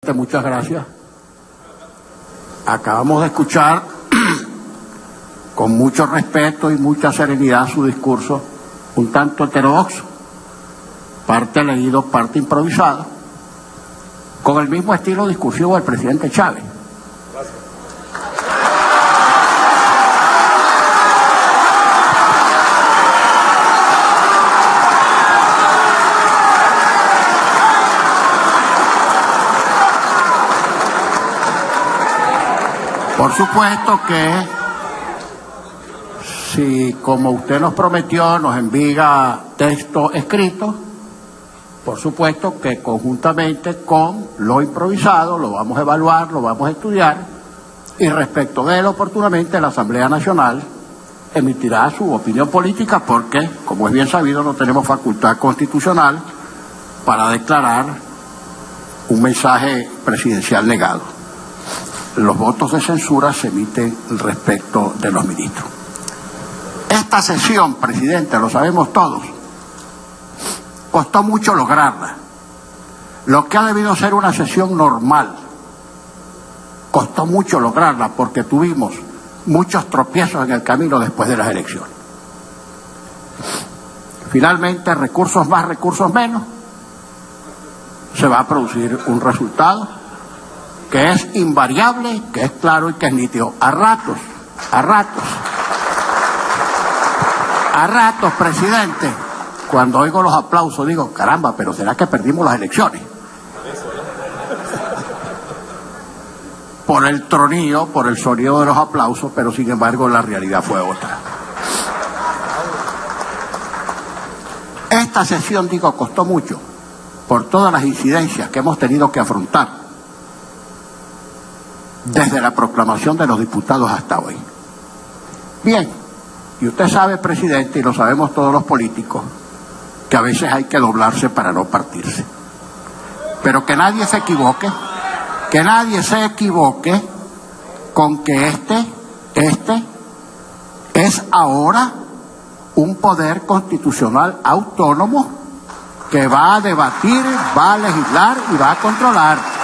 Muchas gracias. Acabamos de escuchar con mucho respeto y mucha serenidad su discurso, un tanto heterodoxo, parte leído, parte improvisado, con el mismo estilo discursivo del presidente Chávez. Por supuesto que si, como usted nos prometió, nos envía texto escrito, por supuesto que conjuntamente con lo improvisado lo vamos a evaluar, lo vamos a estudiar, y respecto de él oportunamente la Asamblea Nacional emitirá su opinión política porque, como es bien sabido, no tenemos facultad constitucional para declarar un mensaje presidencial negado. Los votos de censura se emiten respecto de los ministros. Esta sesión, presidente, lo sabemos todos, costó mucho lograrla. Lo que ha debido ser una sesión normal, costó mucho lograrla porque tuvimos muchos tropiezos en el camino después de las elecciones. Finalmente, recursos más, recursos menos, se va a producir un resultado que es invariable, que es claro y que es nítido. A ratos, presidente, cuando oigo los aplausos digo, caramba, pero ¿será que perdimos las elecciones? Por el tronío, por el sonido de los aplausos, pero sin embargo la realidad fue otra. Esta sesión, digo, costó mucho por todas las incidencias que hemos tenido que afrontar desde la proclamación de los diputados hasta hoy. Bien, y usted sabe, presidente, y lo sabemos todos los políticos, que a veces hay que doblarse para no partirse. Pero que nadie se equivoque con que este es ahora un poder constitucional autónomo que va a debatir, va a legislar y va a controlar.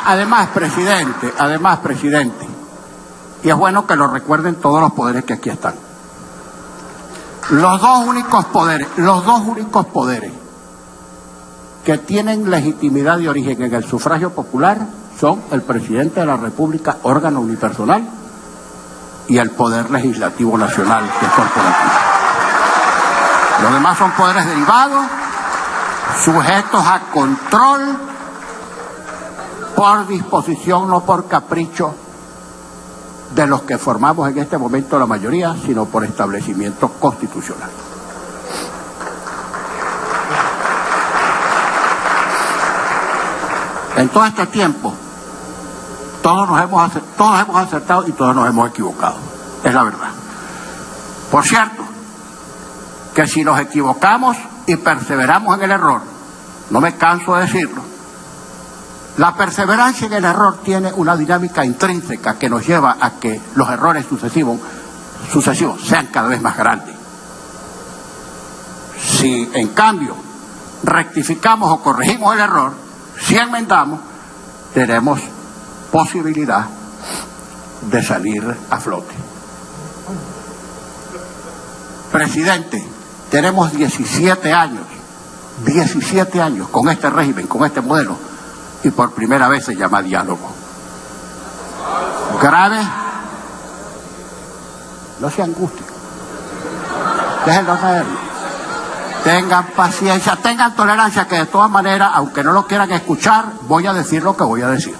Además, presidente, y es bueno que lo recuerden todos los poderes que aquí están. Los dos únicos poderes que tienen legitimidad de origen en el sufragio popular son el presidente de la República, órgano unipersonal, y el poder legislativo nacional, que es corporativo. Los demás son poderes derivados, sujetos a control por disposición, no por capricho de los que formamos en este momento la mayoría, sino por establecimiento constitucional. En todo este tiempo, todos hemos acertado y todos nos hemos equivocado, es la verdad. Por cierto, que si nos equivocamos y perseveramos en el error, no me canso de decirlo, la perseverancia en el error tiene una dinámica intrínseca que nos lleva a que los errores sucesivos sean cada vez más grandes. Si en cambio rectificamos o corregimos el error, si enmendamos, tenemos posibilidad de salir a flote. Presidente, tenemos 17 años con este régimen, con este modelo, y por primera vez se llama diálogo. Grave, no se angustien, déjenlo caer, tengan paciencia, tengan tolerancia, que de todas maneras, aunque no lo quieran escuchar, voy a decir lo que voy a decir.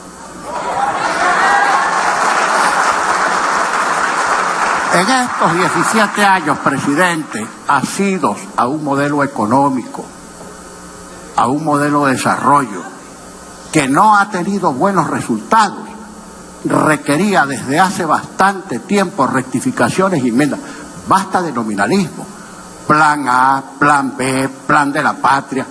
En estos 17 años, presidente, asidos a un modelo económico, a un modelo de desarrollo que no ha tenido buenos resultados, requería desde hace bastante tiempo rectificaciones y enmiendas. Basta de nominalismo. Plan A, plan B, plan de la patria.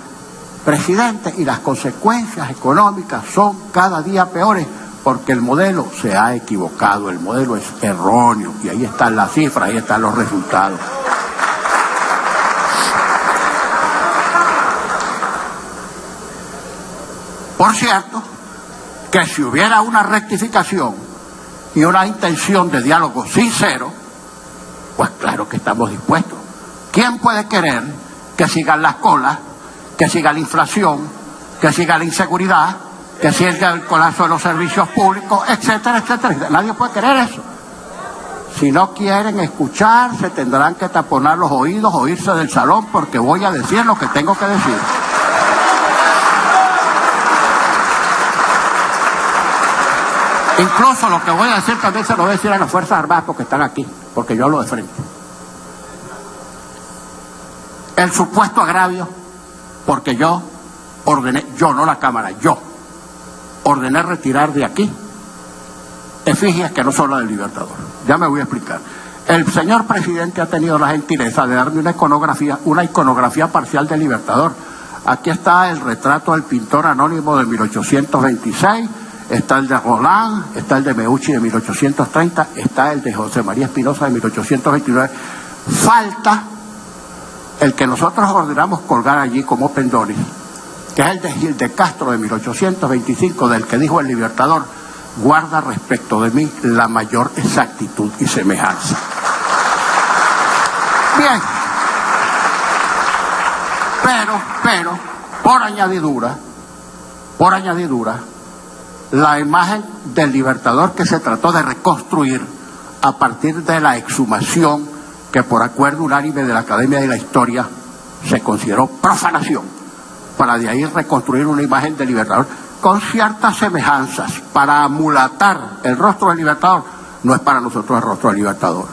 Presidente, y las consecuencias económicas son cada día peores porque el modelo se ha equivocado, el modelo es erróneo, y ahí están las cifras, ahí están los resultados. Por cierto, que si hubiera una rectificación y una intención de diálogo sincero, pues claro que estamos dispuestos. ¿Quién puede querer que sigan las colas, que siga la inflación, que siga la inseguridad, que siga el colapso de los servicios públicos, etcétera, etcétera? Nadie puede querer eso. Si no quieren escuchar, se tendrán que taponar los oídos o irse del salón, porque voy a decir lo que tengo que decir. Incluso lo que voy a decir también se lo voy a decir a las Fuerzas Armadas, porque están aquí, porque yo hablo de frente. El supuesto agravio, porque yo ordené, yo no la Cámara, yo ordené retirar de aquí efigies que no son las del Libertador. Ya me voy a explicar. El señor presidente ha tenido la gentileza de darme una iconografía parcial del Libertador. Aquí está el retrato del pintor anónimo de 1826, está el de Roland, está el de Meucci de 1830, está el de José María Espinosa de 1829. Falta el que nosotros ordenamos colgar allí como pendones, que es el de Gil de Castro de 1825, del que dijo el Libertador: guarda respecto de mí la mayor exactitud y semejanza. Bien, pero, por añadidura, la imagen del Libertador que se trató de reconstruir a partir de la exhumación que por acuerdo unánime de la Academia de la Historia se consideró profanación, para de ahí reconstruir una imagen del Libertador con ciertas semejanzas para amulatar el rostro del Libertador. No es para nosotros el rostro del Libertador.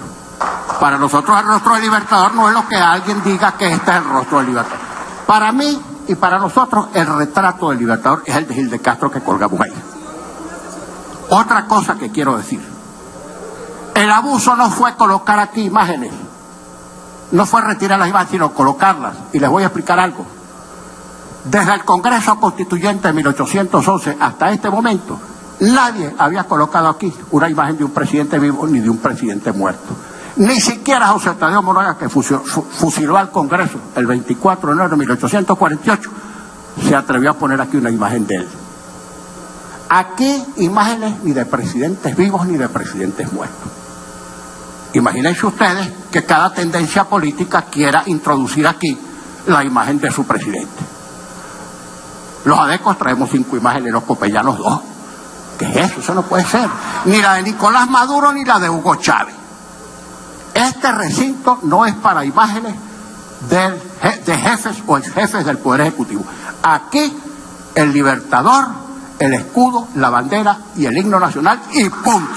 Para nosotros el rostro del Libertador no es lo que alguien diga que este es el rostro del Libertador. Para mí y para nosotros el retrato del Libertador es el de Gil de Castro que colgamos ahí. Otra cosa que quiero decir: el abuso no fue colocar aquí imágenes, no fue retirar las imágenes, sino colocarlas. Y les voy a explicar algo. Desde el Congreso Constituyente de 1811 hasta este momento, nadie había colocado aquí una imagen de un presidente vivo ni de un presidente muerto. Ni siquiera José Tadeo Moraga, que fusiló al Congreso el 24 de enero de 1848, se atrevió a poner aquí una imagen de él. Aquí imágenes ni de presidentes vivos ni de presidentes muertos. Imagínense ustedes que cada tendencia política quiera introducir aquí la imagen de su presidente. Los adecos traemos 5 imágenes, los copellanos 2. ¿Qué es eso? Eso no puede ser. Ni la de Nicolás Maduro ni la de Hugo Chávez. Este recinto no es para imágenes de jefes o exjefes del Poder Ejecutivo. Aquí el Libertador, el escudo, la bandera y el himno nacional, y punto.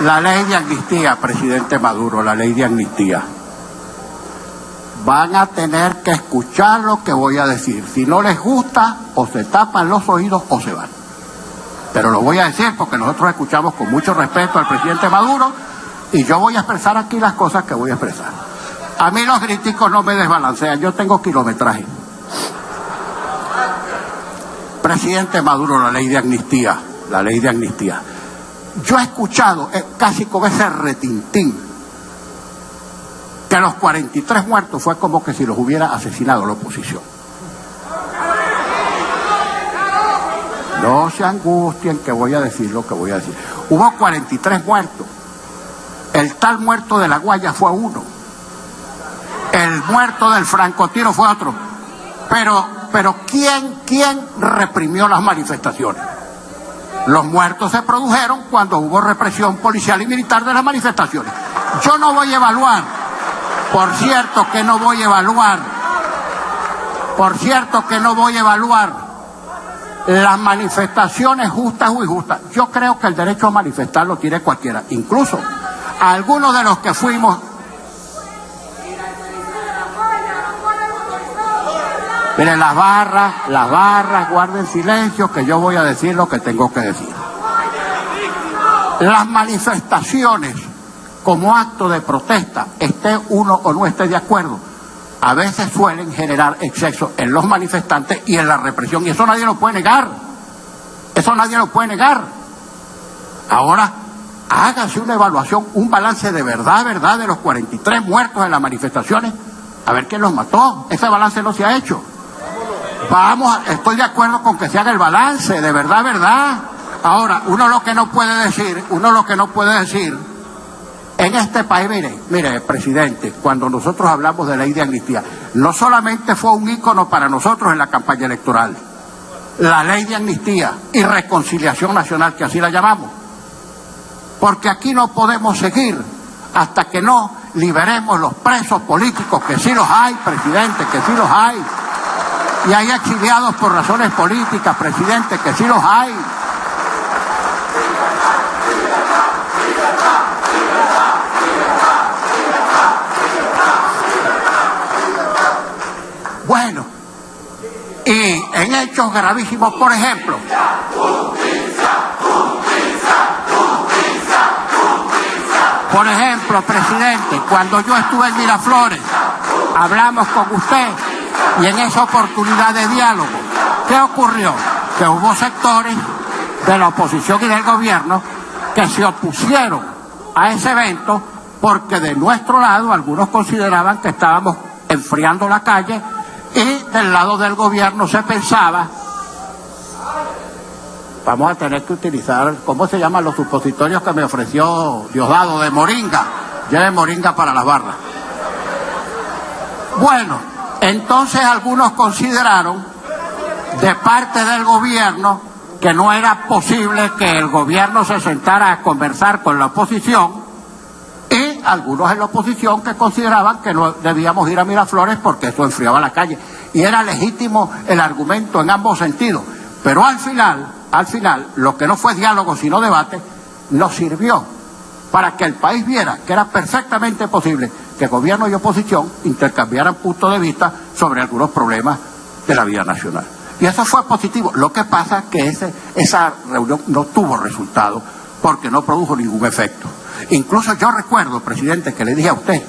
La ley de amnistía, presidente Maduro, la ley de amnistía. Van a tener que escuchar lo que voy a decir. Si no les gusta, o se tapan los oídos o se van. Pero lo voy a decir porque nosotros escuchamos con mucho respeto al presidente Maduro, y yo voy a expresar aquí las cosas que voy a expresar. A mí los críticos no me desbalancean, yo tengo kilometraje. Presidente Maduro, la ley de amnistía, la ley de amnistía. Yo he escuchado casi con ese retintín que los 43 muertos fue como que si los hubiera asesinado la oposición. No se angustien que voy a decir lo que voy a decir. Hubo 43 muertos. El tal muerto de La Guaya fue uno. El muerto del francotiro fue otro. Pero ¿quién reprimió las manifestaciones? Los muertos se produjeron cuando hubo represión policial y militar de las manifestaciones. Yo no voy a evaluar, por cierto que no voy a evaluar las manifestaciones justas o injustas. Yo creo que el derecho a manifestar lo tiene cualquiera. Incluso algunos de los que fuimos... Miren, las barras, guarden silencio, que yo voy a decir lo que tengo que decir. Las manifestaciones como acto de protesta, esté uno o no esté de acuerdo, a veces suelen generar excesos en los manifestantes y en la represión, y eso nadie lo puede negar. Eso nadie lo puede negar. Ahora, hágase una evaluación, un balance de verdad de los 43 muertos en las manifestaciones, a ver quién los mató. Ese balance no se ha hecho. Estoy de acuerdo con que se haga el balance, de verdad. Ahora, uno lo que no puede decir, en este país, mire, presidente, cuando nosotros hablamos de ley de amnistía, no solamente fue un ícono para nosotros en la campaña electoral, la ley de amnistía y reconciliación nacional, que así la llamamos, porque aquí no podemos seguir hasta que no liberemos los presos políticos, que sí los hay, presidente, que sí los hay, y hay exiliados por razones políticas, presidente, que sí los hay. Bueno, y en hechos gravísimos, por ejemplo, presidente, cuando yo estuve en Miraflores, hablamos con usted y en esa oportunidad de diálogo, ¿qué ocurrió? Que hubo sectores de la oposición y del gobierno que se opusieron a ese evento porque de nuestro lado algunos consideraban que estábamos enfriando la calle y del lado del gobierno se pensaba, vamos a tener que utilizar, ¿cómo se llaman los supositorios que me ofreció Diosdado? De moringa, lleve moringa para las barras. Bueno, entonces algunos consideraron de parte del gobierno que no era posible que el gobierno se sentara a conversar con la oposición, y algunos en la oposición que consideraban que no debíamos ir a Miraflores porque eso enfriaba la calle, y era legítimo el argumento en ambos sentidos, pero al final, lo que no fue diálogo sino debate, nos sirvió para que el país viera que era perfectamente posible que gobierno y oposición intercambiaran puntos de vista sobre algunos problemas de la vida nacional. Y eso fue positivo. Lo que pasa es que esa reunión no tuvo resultado porque no produjo ningún efecto. Incluso yo recuerdo, presidente, que le dije a usted,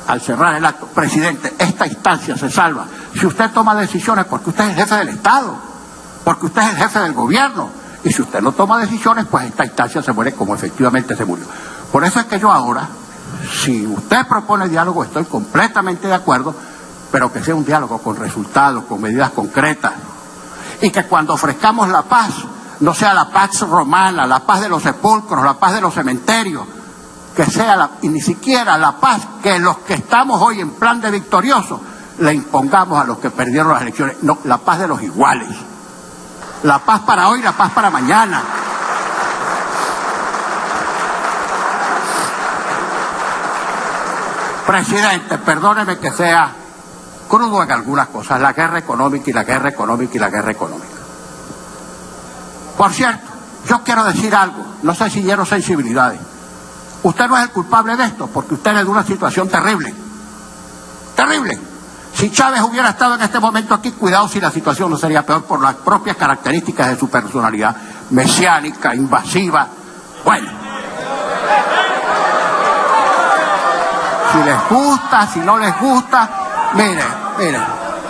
al cerrar el acto, presidente, esta instancia se salva si usted toma decisiones porque usted es el jefe del Estado, porque usted es el jefe del gobierno, y si usted no toma decisiones, pues esta instancia se muere como efectivamente se murió. Por eso es que yo ahora, si usted propone diálogo, estoy completamente de acuerdo, pero que sea un diálogo con resultados, con medidas concretas, y que cuando ofrezcamos la paz, no sea la paz romana, la paz de los sepulcros, la paz de los cementerios, que sea y ni siquiera la paz que los que estamos hoy en plan de victorioso le impongamos a los que perdieron las elecciones. No, la paz de los iguales. La paz para hoy, la paz para mañana. Presidente, perdóneme que sea crudo en algunas cosas, la guerra económica y la guerra económica y la guerra económica. Por cierto, yo quiero decir algo, no sé si hiero sensibilidades. Usted no es el culpable de esto, porque usted es de una situación terrible. Terrible. Si Chávez hubiera estado en este momento aquí, cuidado si la situación no sería peor por las propias características de su personalidad, mesiánica, invasiva. Bueno. Si les gusta, si no les gusta, miren,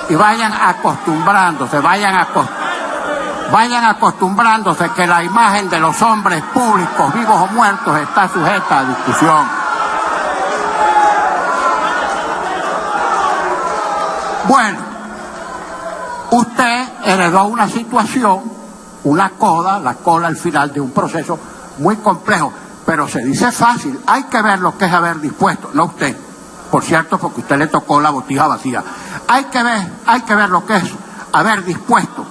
y vayan acostumbrándose que la imagen de los hombres públicos, vivos o muertos, está sujeta a discusión. Bueno, usted heredó una situación, la cola al final de un proceso muy complejo, pero se dice fácil, hay que ver lo que es haber dispuesto, no usted, por cierto, porque usted le tocó la botija vacía, hay que ver lo que es haber dispuesto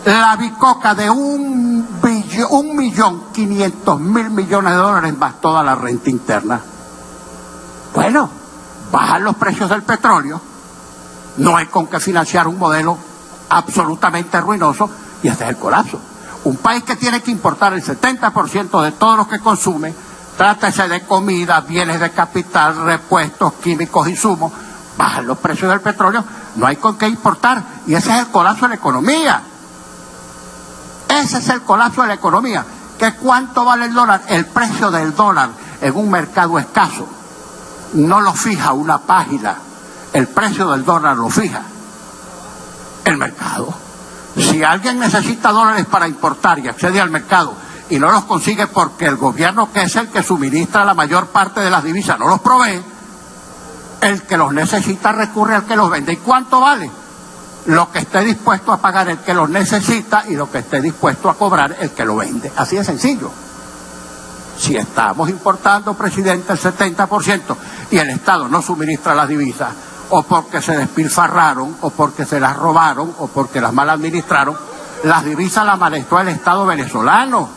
la bicoca de 1.500.000 millones de dólares más toda la renta interna. Bueno, bajan los precios del petróleo, no hay con qué financiar un modelo absolutamente ruinoso, y ese es el colapso. Un país que tiene que importar el 70% de todo lo que consume, trátese de comida, bienes de capital, repuestos, químicos, insumos, bajan los precios del petróleo, no hay con qué importar, y ese es el colapso de la economía. Ese es el colapso de la economía. ¿Que cuánto vale el dólar? El precio del dólar en un mercado escaso, no lo fija una página, el precio del dólar lo fija el mercado. Si alguien necesita dólares para importar y accede al mercado y no los consigue porque el gobierno, que es el que suministra la mayor parte de las divisas, no los provee, el que los necesita recurre al que los vende. ¿Y cuánto vale? Lo que esté dispuesto a pagar el que los necesita y lo que esté dispuesto a cobrar el que lo vende. Así de sencillo. Si estamos importando, presidente, el 70% y el Estado no suministra las divisas, o porque se despilfarraron, o porque se las robaron, o porque las mal administraron, las divisas las manejó el Estado venezolano.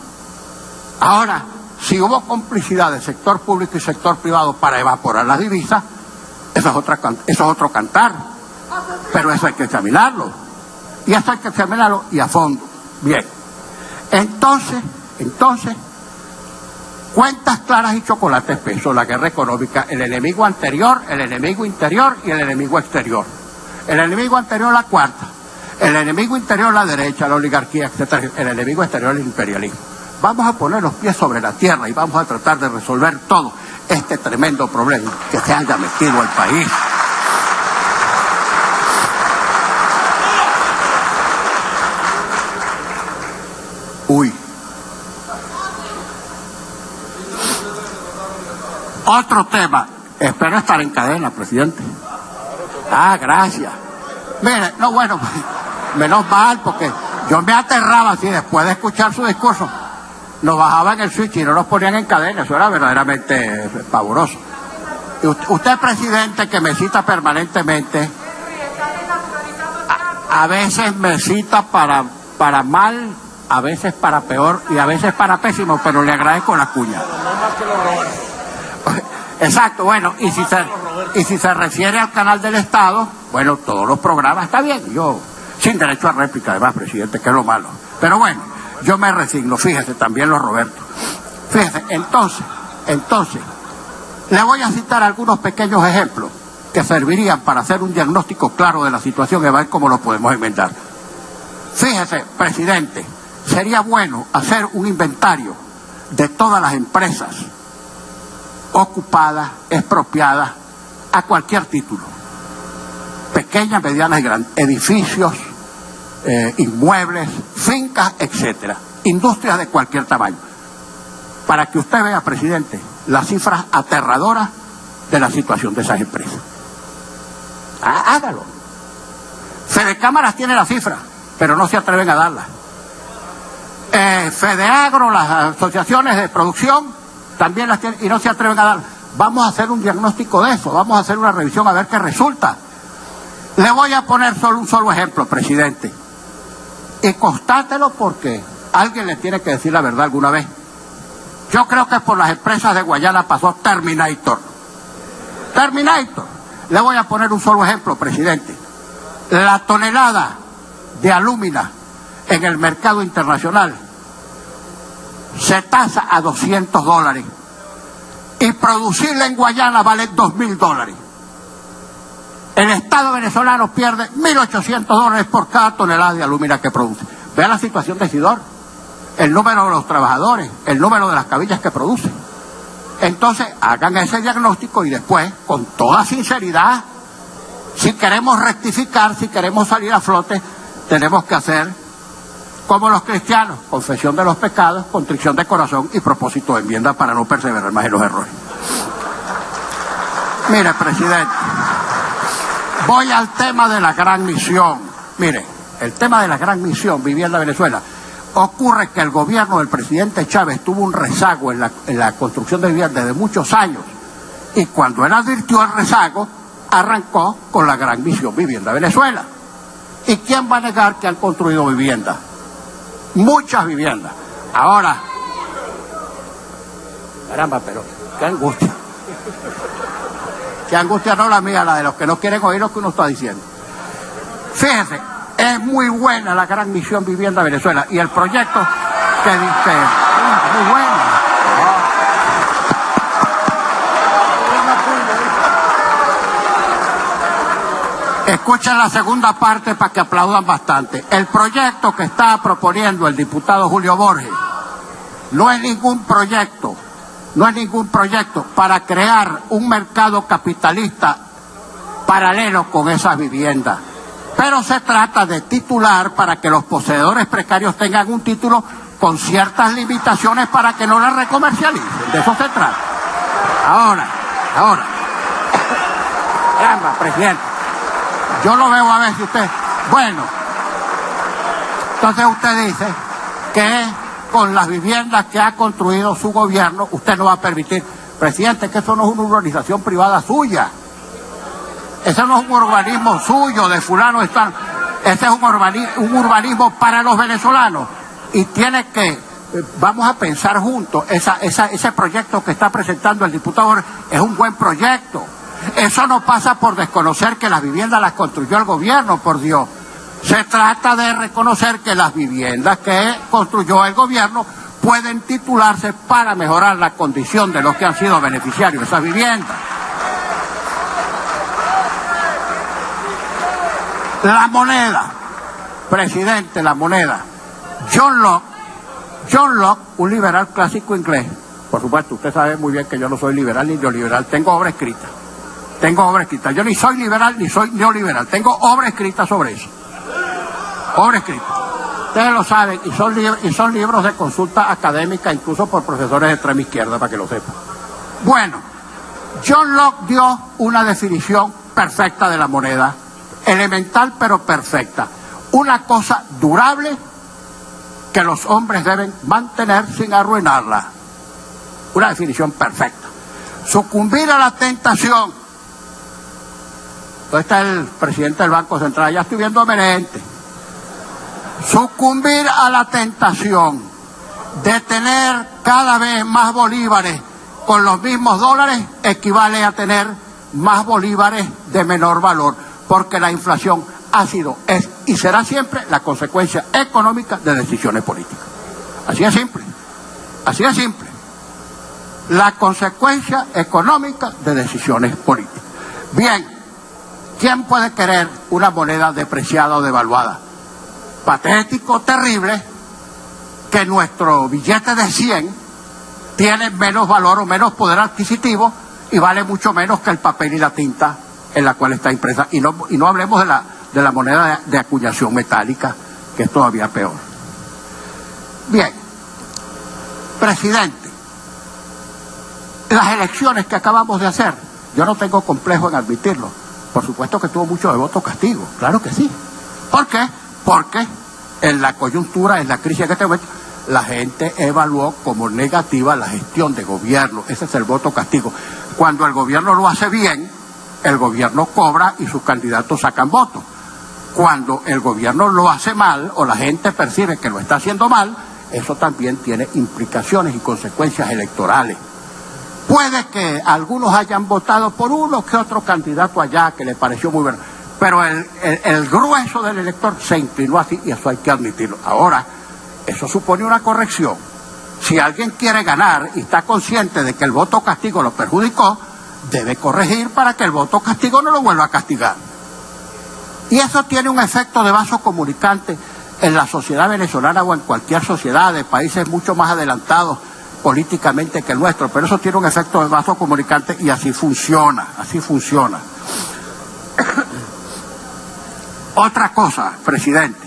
Ahora, si hubo complicidad del sector público y sector privado para evaporar las divisas, eso es otro cantar. Pero eso hay que examinarlo. Y eso hay que examinarlo y a fondo. Bien. Entonces, cuentas claras y chocolate espeso, la guerra económica, el enemigo anterior, el enemigo interior y el enemigo exterior. El enemigo anterior, la cuarta. El enemigo interior, la derecha, la oligarquía, etcétera. El enemigo exterior, el imperialismo. Vamos a poner los pies sobre la tierra y vamos a tratar de resolver todo este tremendo problema que se haya metido al país. Uy. Otro tema. Espero estar en cadena, presidente. Ah, gracias. Mire, no, bueno, menos mal, porque yo me aterraba así después de escuchar su discurso. Nos bajaban el switch y no nos ponían en cadena. Eso era verdaderamente pavoroso. Y usted, presidente, que me cita permanentemente, a veces me cita para mal, a veces para peor y a veces para pésimo, pero le agradezco la cuña. Exacto, bueno, y si se refiere al canal del Estado, bueno, todos los programas está bien, yo sin derecho a réplica además, presidente, que es lo malo. Pero bueno, yo me resigno, fíjese, también los Roberto. Fíjese, entonces, le voy a citar algunos pequeños ejemplos que servirían para hacer un diagnóstico claro de la situación y ver cómo lo podemos enmendar. Fíjese, presidente, sería bueno hacer un inventario de todas las empresas ocupadas, expropiadas, a cualquier título. Pequeñas, medianas y grandes. Edificios, inmuebles, fincas, etcétera. Industrias de cualquier tamaño. Para que usted vea, presidente, las cifras aterradoras de la situación de esas empresas. Hágalo. Fedecámaras tiene la cifra, pero no se atreven a darla. Fedeagro, las asociaciones de producción, también las tienen y no se atreven a darla. Vamos a hacer un diagnóstico de eso, vamos a hacer una revisión a ver qué resulta. Le voy a poner un solo ejemplo, presidente. Y constátelo porque alguien le tiene que decir la verdad alguna vez. Yo creo que por las empresas de Guayana pasó Terminator. Le voy a poner un solo ejemplo, presidente. La tonelada de alúmina en el mercado internacional se tasa a $200 y producirla en Guayana vale $2.000. El Estado venezolano pierde $1.800 por cada tonelada de alúmina que produce. Vea la situación de Sidor, el número de los trabajadores, el número de las cabillas que produce. Entonces, hagan ese diagnóstico y después, con toda sinceridad, si queremos rectificar, si queremos salir a flote, tenemos que hacer como los cristianos, confesión de los pecados, contrición de corazón y propósito de enmienda para no perseverar más en los errores. Mire, presidente, voy al tema de la gran misión. Mire, el tema de la gran misión Vivienda Venezuela. Ocurre que el gobierno del presidente Chávez tuvo un rezago en la construcción de viviendas de muchos años y cuando él advirtió el rezago, arrancó con la gran misión Vivienda Venezuela. ¿Y quién va a negar que han construido viviendas? Muchas viviendas. Ahora, caramba, pero qué angustia. Qué angustia, no la mía, la de los que no quieren oír lo que uno está diciendo. Fíjense, es muy buena la gran misión Vivienda Venezuela y el proyecto que dice, muy bueno. Escuchen la segunda parte para que aplaudan bastante. El proyecto que está proponiendo el diputado Julio Borges no es ningún proyecto no es ningún proyecto para crear un mercado capitalista paralelo con esas viviendas. Pero se trata de titular para que los poseedores precarios tengan un título con ciertas limitaciones para que no la recomercialicen. De eso se trata. Ahora. Caramba, presidente. Yo lo veo a ver si usted... Bueno, entonces usted dice que con las viviendas que ha construido su gobierno, usted no va a permitir... Presidente, que eso no es una urbanización privada suya. Ese no es un urbanismo suyo, de fulano están. Ese es un urbanismo para los venezolanos. Y tiene que, vamos a pensar juntos, ese proyecto que está presentando el diputado es un buen proyecto. Eso no pasa por desconocer que las viviendas las construyó el gobierno, por Dios. Se trata de reconocer que las viviendas que construyó el gobierno pueden titularse para mejorar la condición de los que han sido beneficiarios de esas viviendas. La moneda, presidente, la moneda. John Locke, un liberal clásico inglés. Por supuesto, usted sabe muy bien que yo no soy liberal ni neoliberal, tengo obra escrita. Yo ni soy liberal ni soy neoliberal, tengo obra escrita sobre eso. Obra escrita. Ustedes lo saben, y son libros de consulta académica, incluso por profesores de extrema izquierda, para que lo sepan. Bueno, John Locke dio una definición perfecta de la moneda, elemental pero perfecta. Una cosa durable que los hombres deben mantener sin arruinarla. Una definición perfecta. Sucumbir a la tentación. ¿Dónde está el presidente del Banco Central? Ya estoy viendo a Merente. Sucumbir a la tentación de tener cada vez más bolívares con los mismos dólares equivale a tener más bolívares de menor valor, porque la inflación ha sido, es y será siempre la consecuencia económica de decisiones políticas. Así de simple. Así de simple. La consecuencia económica de decisiones políticas. Bien, ¿quién puede querer una moneda depreciada o devaluada? Patético, terrible, que nuestro billete de 100 tiene menos valor o menos poder adquisitivo y vale mucho menos que el papel y la tinta en la cual está impresa. Y no hablemos de la moneda de acuñación metálica, que es todavía peor. Bien, presidente, las elecciones que acabamos de hacer, yo no tengo complejo en admitirlo. Por supuesto que tuvo mucho de voto castigo, claro que sí. ¿Por qué? Porque en la coyuntura, en la crisis en este momento, la gente evaluó como negativa la gestión de gobierno. Ese es el voto castigo. Cuando el gobierno lo hace bien, el gobierno cobra y sus candidatos sacan votos. Cuando el gobierno lo hace mal o la gente percibe que lo está haciendo mal, eso también tiene implicaciones y consecuencias electorales. Puede que algunos hayan votado por uno que otro candidato allá que le pareció muy bueno, pero el grueso del elector se inclinó así y eso hay que admitirlo. Ahora, eso supone una corrección. Si alguien quiere ganar y está consciente de que el voto castigo lo perjudicó, debe corregir para que el voto castigo no lo vuelva a castigar. Y eso tiene un efecto de vaso comunicante en la sociedad venezolana o en cualquier sociedad de países mucho más adelantados políticamente que el nuestro, pero eso tiene un efecto de vaso comunicante y así funciona, Otra cosa, presidente,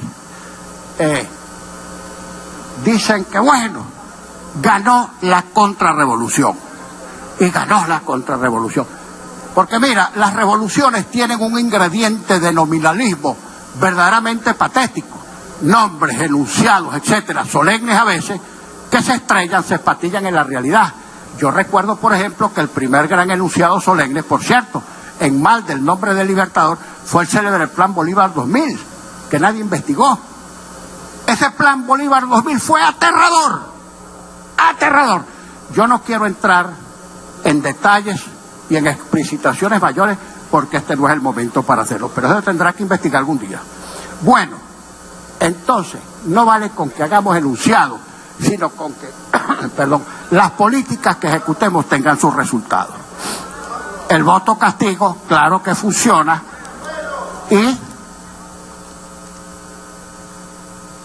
dicen que bueno, ganó la contrarrevolución, y ganó la contrarrevolución, porque mira, las revoluciones tienen un ingrediente de nominalismo verdaderamente patético, nombres, enunciados, etcétera, solemnes a veces, que se estrellan, se espatillan en la realidad. Yo recuerdo, por ejemplo, que el primer gran enunciado solemne, por cierto, en mal del nombre del Libertador, fue el célebre Plan Bolívar 2000, que nadie investigó. Ese Plan Bolívar 2000 fue aterrador, aterrador. Yo no quiero entrar en detalles y en explicitaciones mayores, porque este no es el momento para hacerlo, pero eso tendrá que investigar algún día. Bueno, entonces, no vale con que hagamos enunciados, sino con que, las políticas que ejecutemos tengan sus resultados. El voto castigo, claro que funciona, y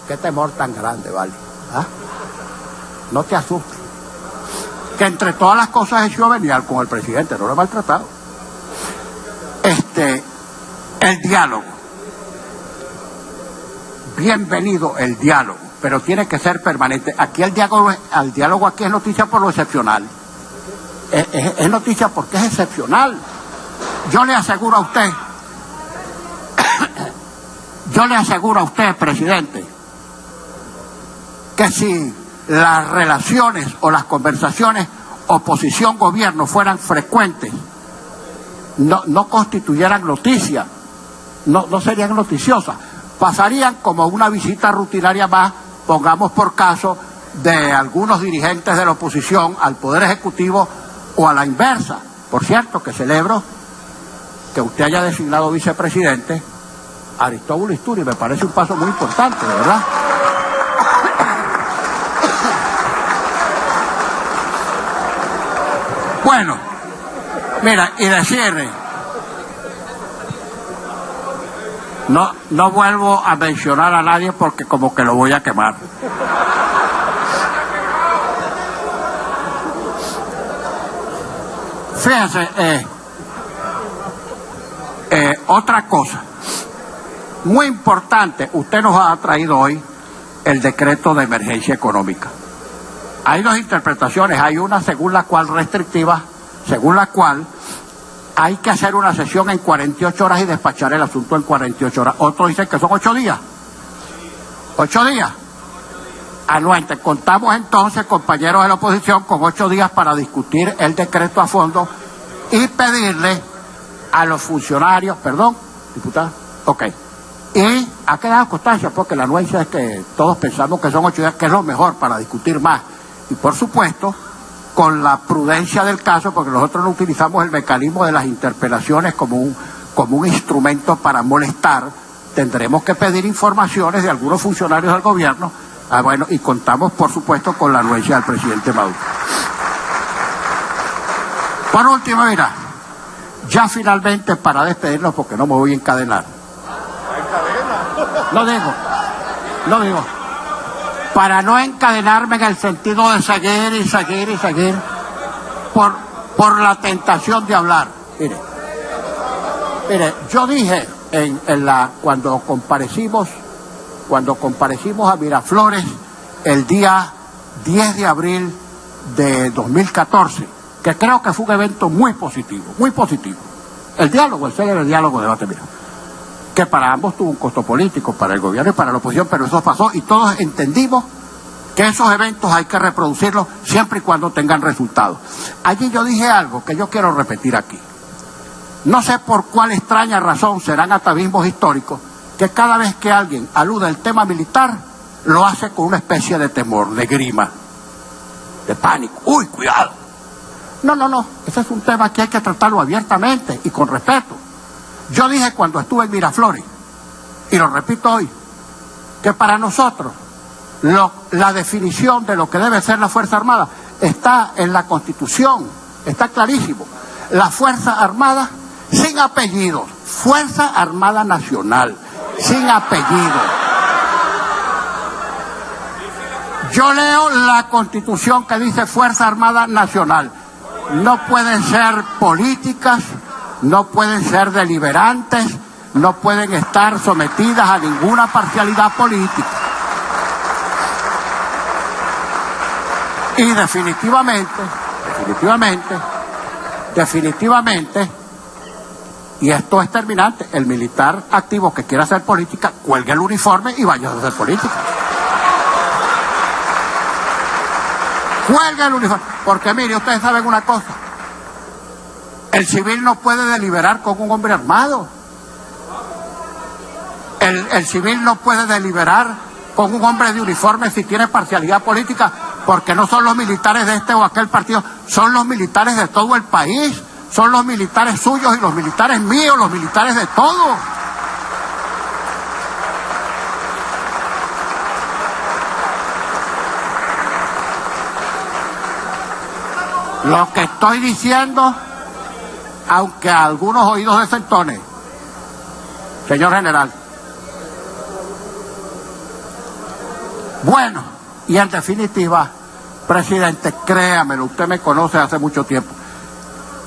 qué temor tan grande, ¿vale? ¿Ah? No te asustes. que entre todas las cosas he sido venial con el presidente, no lo he maltratado. El diálogo. Bienvenido el diálogo, pero tiene que ser permanente. Aquí el diálogo aquí es noticia por lo excepcional. Es noticia porque es excepcional. Yo le aseguro a usted, presidente, que si las relaciones o las conversaciones oposición-gobierno fueran frecuentes, no constituyeran noticia, no serían noticiosas, pasarían como una visita rutinaria más, pongamos por caso, de algunos dirigentes de la oposición al Poder Ejecutivo o a la inversa. Por cierto, que celebro que usted haya designado vicepresidente a Aristóbulo Isturi, me parece un paso muy importante, de verdad. Bueno, mira, y de cierre, no vuelvo a mencionar a nadie porque como que lo voy a quemar. Fíjense, otra cosa muy importante, usted nos ha traído hoy el decreto de emergencia económica. Hay dos interpretaciones, hay una según la cual restrictiva, según la cual hay que hacer una sesión en 48 horas y despachar el asunto en 48 horas. Otros dicen que son 8 días. 8 días. Anuente. Contamos entonces, compañeros de la oposición, con 8 días para discutir el decreto a fondo y pedirle a los funcionarios, perdón, diputada, ok. Y ha quedado constancia, porque la anuencia es que todos pensamos que son 8 días, que es lo mejor para discutir más. Y por supuesto, con la prudencia del caso, porque nosotros no utilizamos el mecanismo de las interpelaciones como un instrumento para molestar, tendremos que pedir informaciones de algunos funcionarios del gobierno, bueno, y contamos por supuesto con la anuencia del presidente Maduro. Por último, mira, ya finalmente para despedirnos, porque no me voy a encadenar. No digo. Para no encadenarme en el sentido de seguir, por la tentación de hablar. Mire, yo dije cuando comparecimos a Miraflores el día 10 de abril de 2014, que creo que fue un evento muy positivo. El célebre diálogo, debate, mira, que para ambos tuvo un costo político, para el gobierno y para la oposición, pero eso pasó y todos entendimos que esos eventos hay que reproducirlos siempre y cuando tengan resultados. Allí yo dije algo que yo quiero repetir aquí. No sé por cuál extraña razón, serán atavismos históricos, que cada vez que alguien alude al tema militar, lo hace con una especie de temor, de grima, de pánico. ¡Uy, cuidado! No, ese es un tema que hay que tratarlo abiertamente y con respeto. Yo dije cuando estuve en Miraflores, y lo repito hoy, que para nosotros la definición de lo que debe ser la Fuerza Armada está en la Constitución, está clarísimo. La Fuerza Armada sin apellidos, Fuerza Armada Nacional, sin apellido. Yo leo la Constitución que dice Fuerza Armada Nacional. No pueden ser políticas, no pueden ser deliberantes, no pueden estar sometidas a ninguna parcialidad política. Y definitivamente, y esto es terminante, el militar activo que quiera hacer política, cuelgue el uniforme y vaya a hacer política. Cuelgue el uniforme. Porque mire, ustedes saben una cosa. El civil no puede deliberar con un hombre armado. El civil no puede deliberar con un hombre de uniforme si tiene parcialidad política, porque no son los militares de este o aquel partido, son los militares de todo el país, son los militares suyos y los militares míos, los militares de todos. Lo que estoy diciendo, aunque a algunos oídos desentone, señor general. Bueno, y en definitiva, Presidente, créamelo, usted me conoce hace mucho tiempo.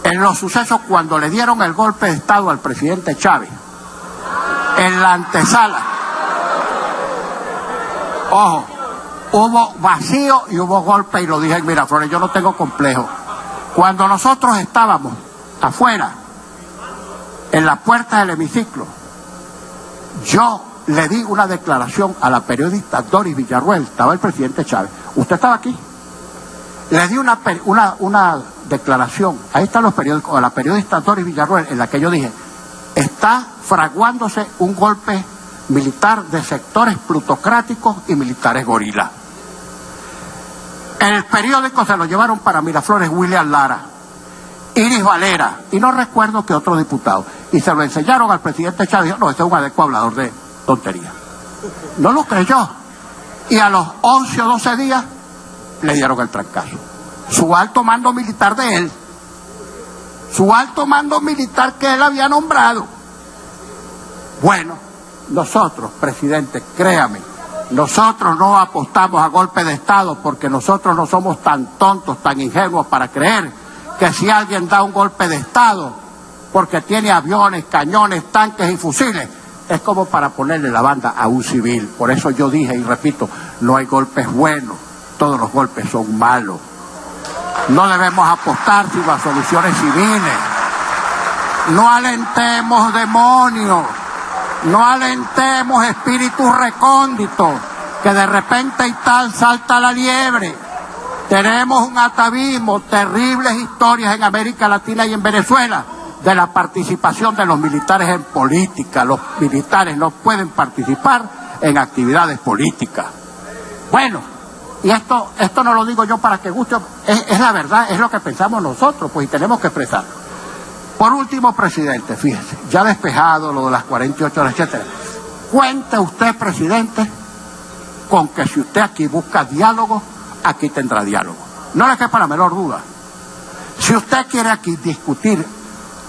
En los sucesos, cuando le dieron el golpe de Estado al presidente Chávez, en la antesala, ojo, hubo vacío y hubo golpe, y lo dije en Miraflores, yo no tengo complejo. Cuando nosotros estábamos afuera, en la puerta del hemiciclo, yo le di una declaración a la periodista Doris Villarruel, estaba el presidente Chávez, usted estaba aquí, le di una declaración, ahí están los periódicos, a la periodista Doris Villarruel, en la que yo dije, está fraguándose un golpe militar de sectores plutocráticos y militares gorilas. En el periódico se lo llevaron para Miraflores William Lara, Iris Valera, y no recuerdo que otro diputado, y se lo enseñaron al presidente Chávez, dijo, no, este es un adecuado hablador de tontería. No lo creyó, y a los 11 o 12 días le dieron el trancazo. Su alto mando militar de él, su alto mando militar que él había nombrado. Bueno, nosotros, presidente, créame, nosotros no apostamos a golpe de Estado porque nosotros no somos tan tontos, tan ingenuos para creer que si alguien da un golpe de Estado porque tiene aviones, cañones, tanques y fusiles, es como para ponerle la banda a un civil. Por eso yo dije y repito, no hay golpes buenos, todos los golpes son malos. No debemos apostar sino a soluciones civiles. No alentemos demonios, no alentemos espíritus recónditos, que de repente y tal salta la liebre. Tenemos un atavismo, terribles historias en América Latina y en Venezuela de la participación de los militares en política. Los militares no pueden participar en actividades políticas. Bueno, y esto no lo digo yo para que guste, es la verdad, es lo que pensamos nosotros, pues, y tenemos que expresarlo. Por último, presidente, fíjese, ya despejado lo de las 48 horas, etcétera, cuente usted, presidente, con que si usted aquí busca diálogo, aquí tendrá diálogo. No le quepa la menor duda. Si usted quiere aquí discutir,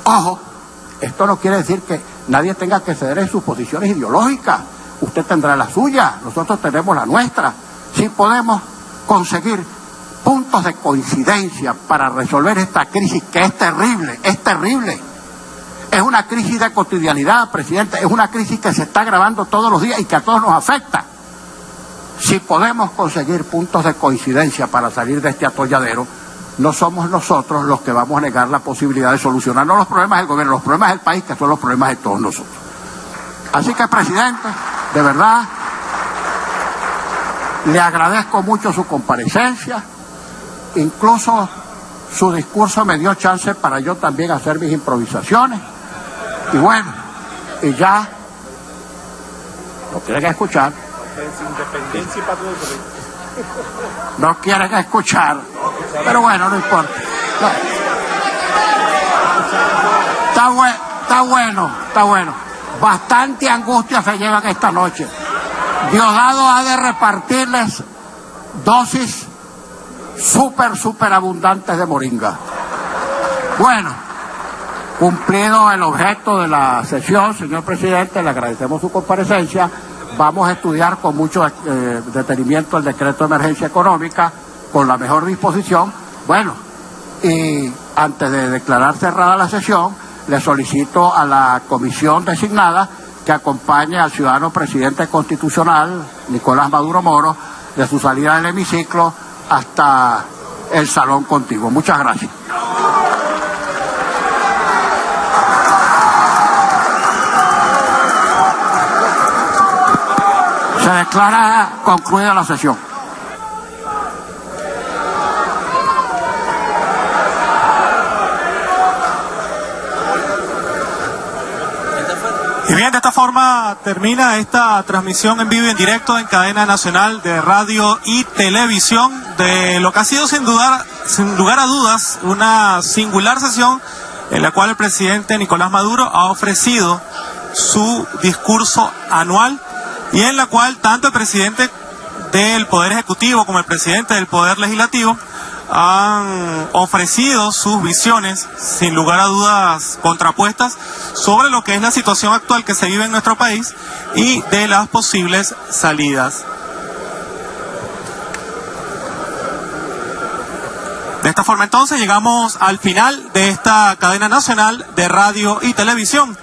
ojo, esto no quiere decir que nadie tenga que ceder en sus posiciones ideológicas. Usted tendrá la suya, nosotros tenemos la nuestra. Si podemos conseguir puntos de coincidencia para resolver esta crisis que es terrible, es terrible. Es una crisis de cotidianidad, presidente, es una crisis que se está agravando todos los días y que a todos nos afecta. Si podemos conseguir puntos de coincidencia para salir de este atolladero, no somos nosotros los que vamos a negar la posibilidad de solucionar no los problemas del gobierno, los problemas del país, que son los problemas de todos nosotros. Así que, presidente, de verdad, le agradezco mucho su comparecencia, incluso su discurso me dio chance para yo también hacer mis improvisaciones, y bueno, y ya, no quieren escuchar, no quieren escuchar, pero bueno, no importa. No. Está bueno, bastante angustia se llevan esta noche. Diosdado ha de repartirles dosis súper abundantes de moringa. Bueno, cumplido el objeto de la sesión, señor presidente, le agradecemos su comparecencia. Vamos a estudiar con mucho detenimiento el decreto de emergencia económica, con la mejor disposición. Bueno, y antes de declarar cerrada la sesión, le solicito a la comisión designada que acompañe al ciudadano presidente constitucional, Nicolás Maduro Moro, de su salida del hemiciclo hasta el salón contiguo. Muchas gracias. Se declara concluida la sesión. Y bien, de esta forma termina esta transmisión en vivo y en directo en cadena nacional de radio y televisión de lo que ha sido sin lugar a dudas una singular sesión en la cual el presidente Nicolás Maduro ha ofrecido su discurso anual y en la cual tanto el presidente del Poder Ejecutivo como el presidente del Poder Legislativo han ofrecido sus visiones, sin lugar a dudas contrapuestas, sobre lo que es la situación actual que se vive en nuestro país y de las posibles salidas. esta forma entonces llegamos al final de esta cadena nacional de radio y televisión.